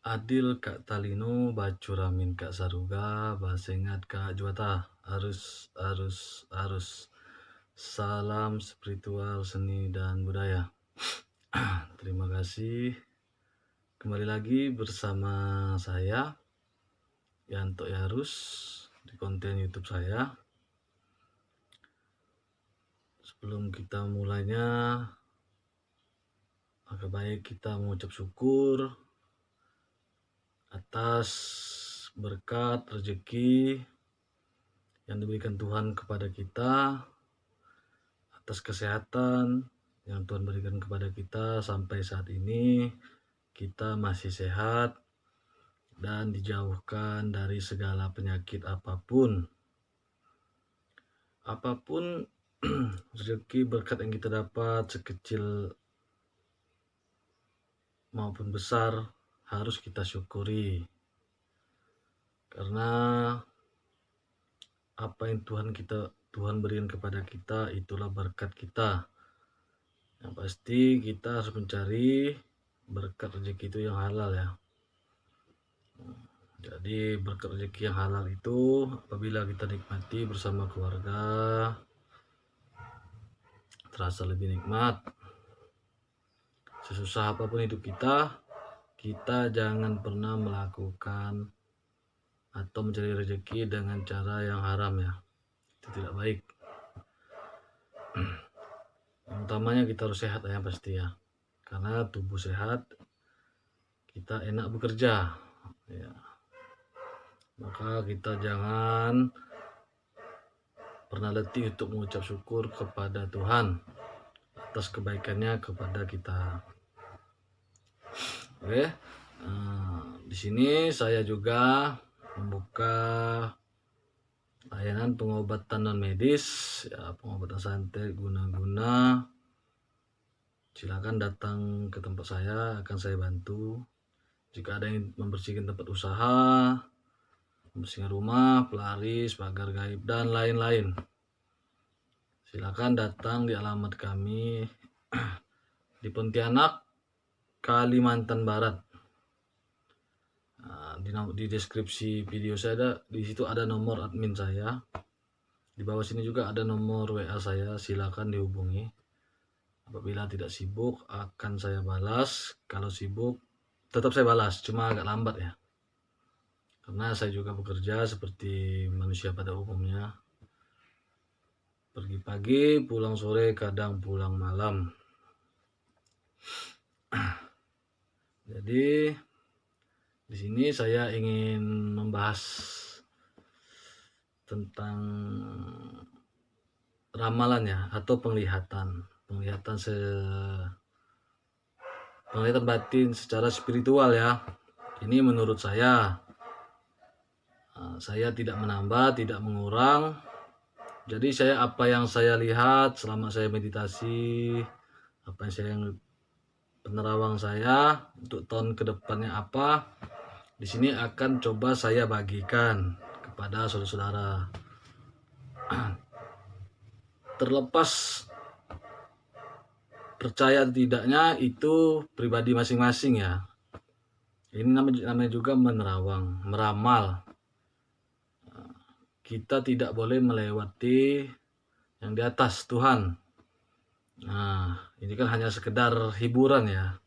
Adil Kak Talino, Bacuramin Kak Saruga, Basengat Kak Juata, arus. Salam spiritual, seni dan budaya. Terima kasih. Kembali lagi bersama saya, Yanto Yarus, di konten YouTube saya. Sebelum kita mulainya, maka baik kita mengucap syukur atas berkat rezeki yang diberikan Tuhan kepada kita, atas kesehatan yang Tuhan berikan kepada kita sampai saat ini. Kita masih sehat dan dijauhkan dari segala penyakit apapun. Apapun rezeki berkat yang kita dapat, sekecil maupun besar, harus kita syukuri. Karena apa yang Tuhan berikan kepada kita, itulah berkat kita. Yang pasti kita harus mencari berkat rezeki itu yang halal ya. Jadi berkat rezeki yang halal itu apabila kita nikmati bersama keluarga, terasa lebih nikmat. Sesusah apapun hidup kita jangan pernah melakukan atau mencari rezeki dengan cara yang haram ya. Itu tidak baik. Yang utamanya kita harus sehat ya pasti ya. Karena tubuh sehat, kita enak bekerja ya. Maka kita jangan pernah letih untuk mengucap syukur kepada Tuhan atas kebaikannya kepada kita. Oke, di sini saya juga membuka layanan pengobatan non medis ya, pengobatan santai guna-guna. Silakan datang ke tempat saya, akan saya bantu. Jika ada yang membersihkan tempat usaha, membersihkan rumah, pelaris, pagar gaib dan lain-lain, silakan datang di alamat kami di Pontianak, Kalimantan Barat. Di deskripsi video saya di situ ada nomor admin saya. Di bawah sini juga ada nomor WA saya, silakan dihubungi. Apabila tidak sibuk akan saya balas, kalau sibuk tetap saya balas, cuma agak lambat ya. Karena saya juga bekerja seperti manusia pada umumnya. Pergi pagi, pulang sore, kadang pulang malam. Jadi di sini saya ingin membahas tentang ramalan ya, atau penglihatan batin secara spiritual ya. Ini menurut saya tidak menambah, tidak mengurang. Jadi apa yang saya lihat selama saya meditasi, apa yang penerawang saya untuk tahun kedepannya apa, di sini akan coba saya bagikan kepada saudara-saudara. Terlepas percaya tidaknya itu pribadi masing-masing ya. Ini namanya juga menerawang, meramal. Kita tidak boleh melewati yang di atas Tuhan. Nah, ini kan hanya sekedar hiburan ya.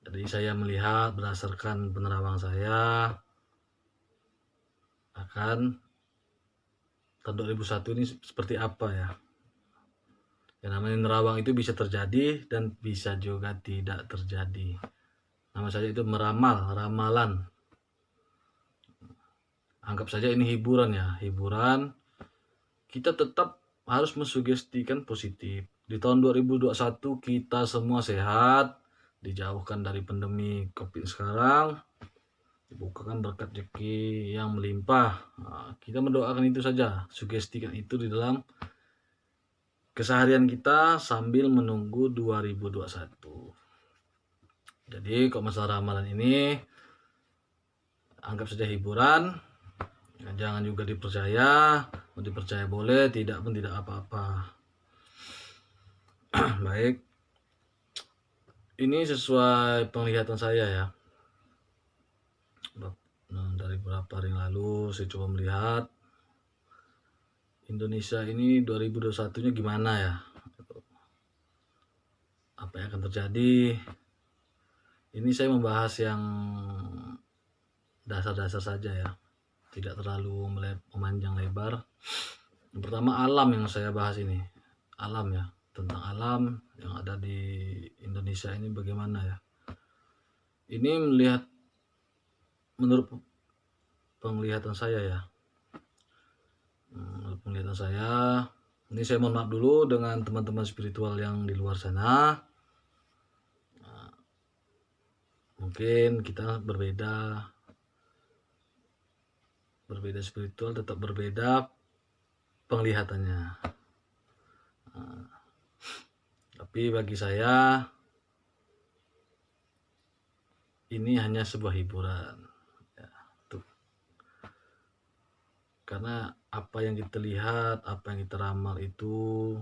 Jadi saya melihat berdasarkan penerawang saya akan tahun 2001 ini seperti apa ya. Yang namanya nerawang itu bisa terjadi dan bisa juga tidak terjadi. Nama saja itu meramal, ramalan. Anggap saja ini hiburan ya, hiburan. Kita tetap harus mensugestikan positif. Di tahun 2021 kita semua sehat, dijauhkan dari pandemi COVID sekarang, dibukakan berkat rezeki yang melimpah. Nah, kita mendoakan itu saja, sugestikan itu di dalam keseharian kita sambil menunggu 2021. Jadi kalau masalah ramalan ini anggap saja hiburan, jangan juga dipercaya. Mau dipercaya boleh, tidak pun tidak apa-apa. Baik, ini sesuai penglihatan saya ya. beberapa hari yang lalu saya coba melihat Indonesia ini 2021-nya gimana ya? Apa yang akan terjadi? Ini saya membahas yang dasar-dasar saja ya, tidak terlalu memanjang lebar. Yang pertama alam yang saya bahas ini, alam ya, tentang alam yang ada di Indonesia ini bagaimana ya. Ini menurut penglihatan saya ya, ini saya mohon maaf dulu dengan teman-teman spiritual yang di luar sana. Mungkin kita berbeda spiritual, tetap berbeda penglihatannya. Tapi bagi saya ini hanya sebuah hiburan ya, karena apa yang kita lihat, apa yang kita ramal itu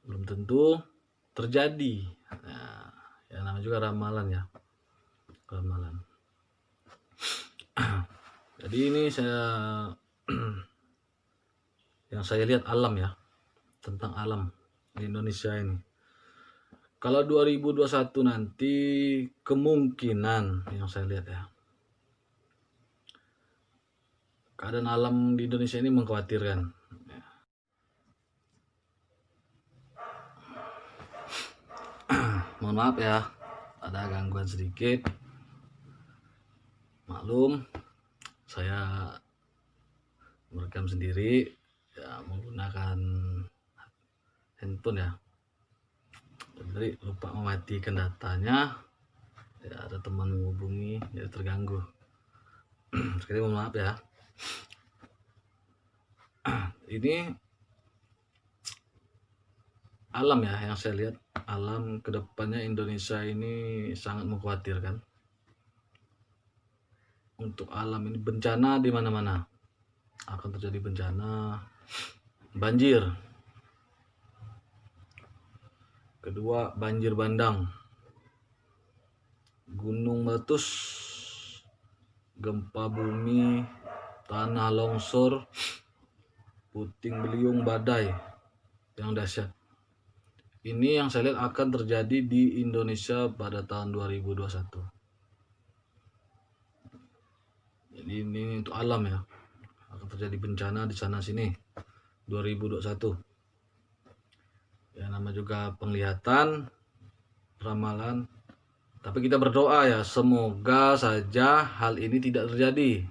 belum tentu terjadi. Nah, ya namanya juga ramalan ya, ramalan. Jadi ini yang saya lihat alam ya, tentang alam di Indonesia ini. Kalau 2021 nanti kemungkinan yang saya lihat ya, keadaan alam di Indonesia ini mengkhawatirkan. Mohon maaf ya, ada gangguan sedikit. Maklum, saya merekam sendiri ya, menggunakan handphone ya. Jadi lupa mematikan datanya. Ya, ada teman menghubungi, jadi terganggu. Sekali mohon maaf ya. Ini alam ya yang saya lihat, alam kedepannya Indonesia ini sangat mengkhawatirkan. Untuk alam ini bencana di mana-mana akan terjadi bencana, banjir. Kedua, banjir bandang, gunung meletus, gempa bumi, tanah longsor, puting beliung, badai yang dahsyat. Ini yang saya lihat akan terjadi di Indonesia pada tahun 2021. Jadi ini untuk alam ya, akan terjadi bencana di sana sini 2021. Ya nama juga penglihatan, ramalan. Tapi kita berdoa ya, semoga saja hal ini tidak terjadi.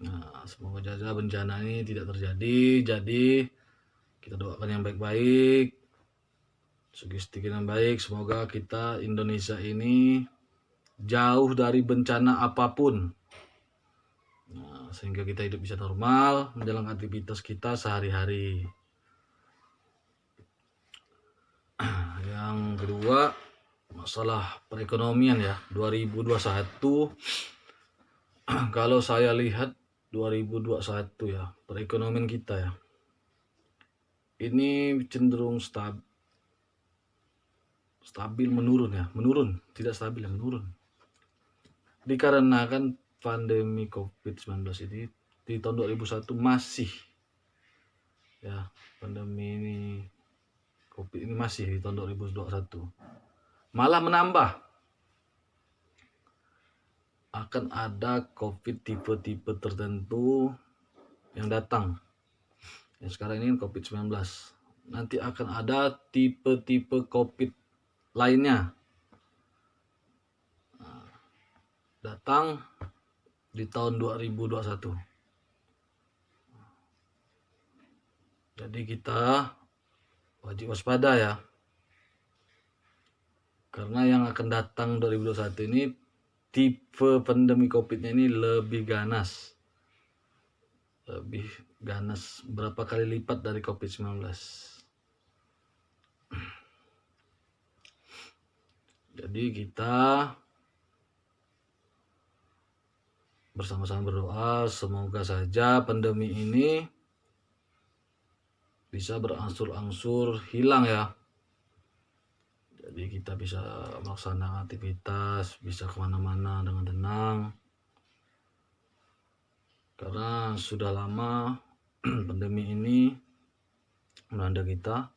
Nah, semoga saja bencana ini tidak terjadi. Jadi kita doakan yang baik-baik, sugestikan yang baik. Semoga kita Indonesia ini jauh dari bencana apapun. Nah, sehingga kita hidup bisa normal, menjalankan aktivitas kita sehari-hari. Yang kedua, masalah perekonomian ya, 2021. Kalau saya lihat 2021 ya, perekonomian kita ya, ini cenderung stabil menurun ya, tidak stabil ya, menurun. Dikarenakan pandemi COVID-19 ini di tahun 2001 masih ya, pandemi ini COVID ini masih di tahun 2021. Malah menambah. Akan ada COVID tipe-tipe tertentu yang datang. Yang sekarang ini COVID-19. Nanti akan ada tipe-tipe COVID lainnya. Datang di tahun 2021. Jadi kita wajib waspada ya. Karena yang akan datang 2021 ini tipe pandemi COVID-nya ini lebih ganas. Berapa kali lipat dari COVID-19. Jadi kita bersama-sama berdoa semoga saja pandemi ini bisa berangsur-angsur hilang ya. Jadi kita bisa melaksanakan aktivitas, bisa kemana-mana dengan tenang. Karena sudah lama pandemi ini melanda kita,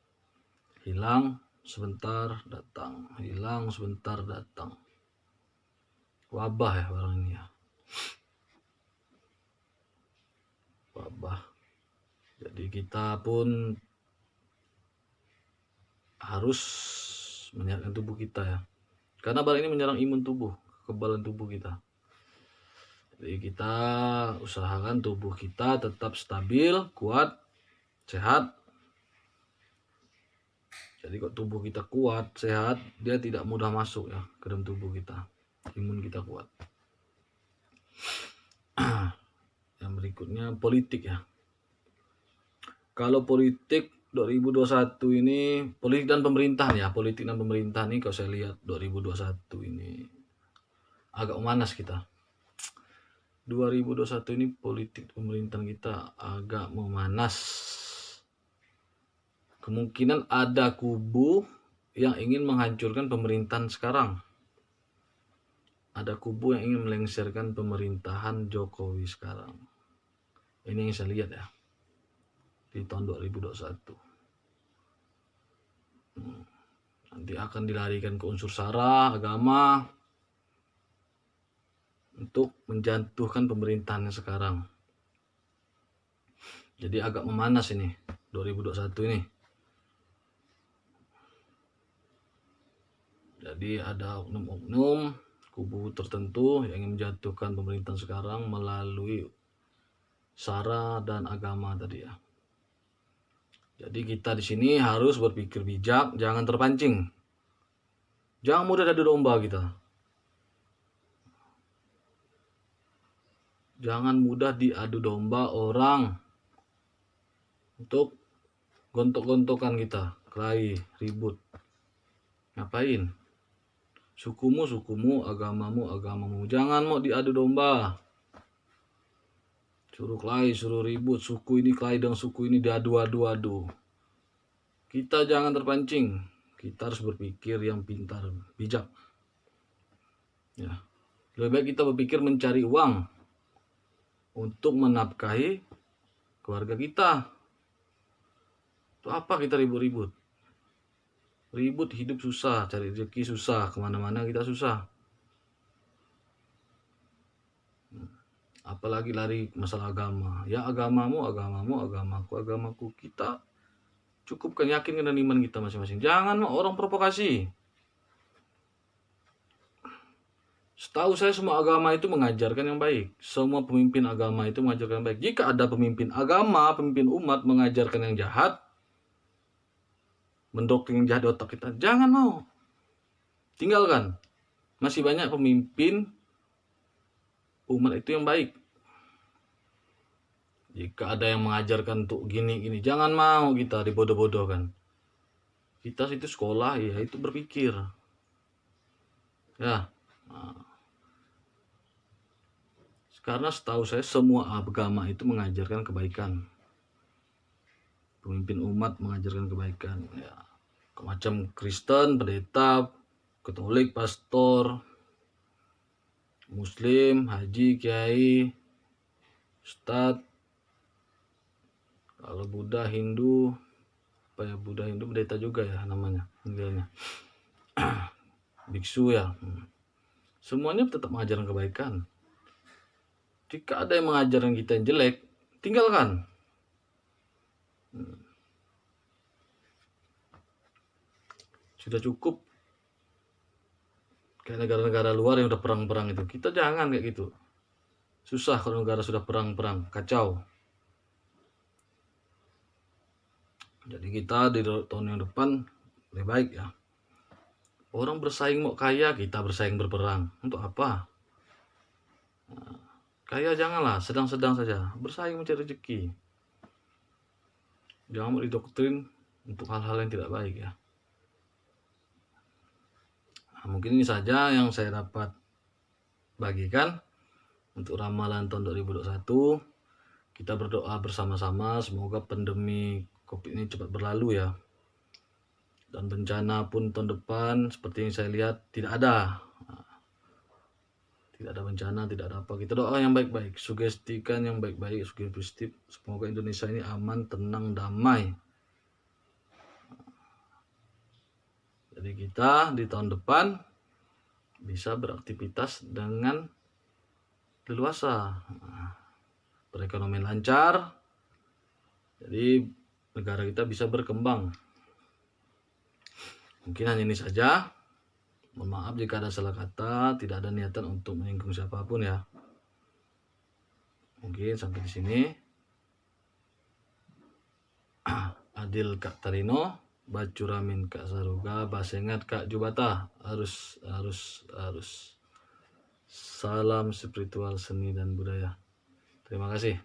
hilang sebentar datang, hilang sebentar datang. Wabah ya barang ini ya. Wabah. Jadi kita pun harus menyehatkan tubuh kita ya. Karena barang ini menyerang imun tubuh, kekebalan tubuh kita. Jadi kita usahakan tubuh kita tetap stabil, kuat, sehat. Jadi kok tubuh kita kuat, sehat, dia tidak mudah masuk ya ke dalam tubuh kita. Imun kita kuat. Yang berikutnya politik ya. Kalau politik 2021 ini, politik dan pemerintahan ya, politik dan pemerintahan ini kalau saya lihat 2021 ini agak memanas kita. 2021 ini politik pemerintahan kita agak memanas. Kemungkinan ada kubu yang ingin menghancurkan pemerintahan sekarang. Ada kubu yang ingin melengsarkan pemerintahan Jokowi sekarang. Ini yang saya lihat ya di tahun 2021. Nanti akan dilarikan ke unsur SARA, agama, untuk menjatuhkan pemerintahan sekarang. Jadi agak memanas ini 2021 ini. Jadi ada oknum-oknum kubu tertentu yang ingin menjatuhkan pemerintahan sekarang melalui SARA dan agama tadi ya. Jadi kita di sini harus berpikir bijak, jangan terpancing. Jangan mudah adu domba kita. Jangan mudah diadu domba orang untuk gontok-gontokan kita, kelahi, ribut. Ngapain? Sukumu, sukumu, agamamu, agamamu. Jangan mau diadu domba. Suruh kelahi, suruh ribut, suku ini kelahi dengan suku ini diadu-adu-adu. Kita jangan terpancing. Kita harus berpikir yang pintar, bijak. Ya. Lebih baik kita berpikir mencari uang untuk menafkahi keluarga kita. Itu apa kita ribut-ribut? Ribut hidup susah, cari rezeki susah, kemana-mana kita susah. Apalagi lari masalah agama. Ya agamamu, agamamu, agamaku, agamaku. Kita cukupkan yakinkan dan iman kita masing-masing. Jangan orang provokasi. Setahu saya semua agama itu mengajarkan yang baik. Semua pemimpin agama itu mengajarkan yang baik. Jika ada pemimpin agama, pemimpin umat mengajarkan yang jahat, mendoktrin yang jahat di otak kita, jangan mau. Tinggalkan. Masih banyak pemimpin umat itu yang baik. Jika ada yang mengajarkan untuk gini-gini, jangan mau kita dibodoh-bodohkan. Kita itu sekolah, ya itu berpikir. Ya. Nah. Karena setahu saya semua agama itu mengajarkan kebaikan. Pemimpin umat mengajarkan kebaikan. Ya. Macam Kristen, pendeta, Katolik, pastor, Muslim, haji, kiai, ustadz. Kalau Buddha, Hindu, apa ya, Buddha, Hindu, pendeta juga ya namanya, biksu ya. Semuanya tetap mengajarkan kebaikan. Jika ada yang mengajarkan kita yang jelek, tinggalkan. Sudah cukup kayak negara-negara luar yang udah perang-perang itu. Kita jangan kayak gitu. Susah kalau negara sudah perang-perang, kacau. Jadi kita di tahun yang depan lebih baik ya. Orang bersaing mau kaya, kita bersaing berperang. Untuk apa? Nah, kaya janganlah, sedang-sedang saja. Bersaing mencari rezeki. Jangan mau didoktrin untuk hal-hal yang tidak baik ya. Nah, mungkin ini saja yang saya dapat bagikan untuk ramalan tahun 2021. Kita berdoa bersama-sama semoga pandemi COVID ini cepat berlalu ya. Dan bencana pun tahun depan seperti yang saya lihat tidak ada. tidak ada bencana, tidak ada apa. Kita doa yang baik-baik, sugestikan yang baik-baik, sugestif. Semoga Indonesia ini aman, tenang, damai. Jadi kita di tahun depan bisa beraktivitas dengan leluasa, perekonomian lancar, jadi negara kita bisa berkembang. Mungkin hanya ini saja. Mohon maaf jika ada salah kata, tidak ada niatan untuk menyinggung siapapun ya. Mungkin sampai di sini. Adil Kak Tarino, Bacuramin Kak Saruga, Basengat Kak Jubata. Harus. Salam spiritual, seni dan budaya. Terima kasih.